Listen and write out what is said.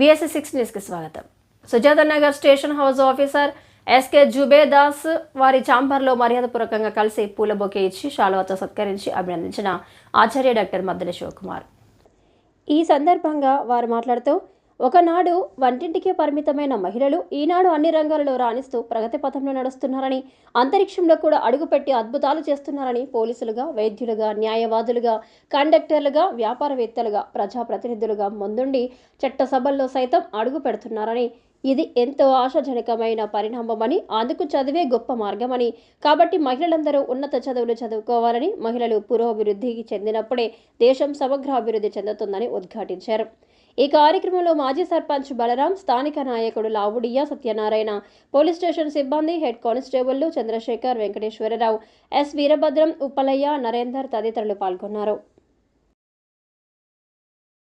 BSC6 న్యూస్కి స్వాగతం. Sujatha Nagar station house officer SK జుబేదాస్ వారి ఛాంబర్లో మర్యాదపూర్వకంగా కలిసి పూల బొకే ఇచ్చి శాలువాతో సత్కరించి అభినందించిన ఆచార్య డాక్టర్ మద్దెల శివకుమార్. ఈ సందర్భంగా వారు మాట్లాడుతూ, ఒకనాడు వంటింటికే పరిమితమైన మహిళలు ఈనాడు అన్ని రంగాలలో రాణిస్తూ ప్రగతి పథంలో నడుస్తున్నారని, అంతరిక్షంలో కూడా అడుగుపెట్టి అద్భుతాలు చేస్తున్నారని, పోలీసులుగా, వైద్యులుగా, న్యాయవాదులుగా, కండక్టర్లుగా, వ్యాపారవేత్తలుగా, ప్రజాప్రతినిధులుగా ముందుండి చట్టసభల్లో సైతం అడుగు పెడుతున్నారని, ఇది ఎంతో ఆశాజనకమైన పరిణామమని, అందుకు చదివే గొప్ప మార్గమని, కాబట్టి మహిళలందరూ ఉన్నత చదువులు చదువుకోవాలని, మహిళలు పురోభివృద్ధికి చెందినప్పుడే దేశం సమగ్రాభివృద్ధి చెందుతుందని ఉద్ఘాటించారు. ఈ కార్యక్రమంలో మాజీ సర్పంచ్ బలరాం, స్థానిక నాయకుడు లావుడియా సత్యనారాయణ, పోలీస్ స్టేషన్ సిబ్బంది, హెడ్ కానిస్టేబుళ్లు చంద్రశేఖర్, వెంకటేశ్వరరావు, ఎస్ వీరభద్రం, ఉప్పలయ్య, నరేందర్ తదితరులు పాల్గొన్నారు.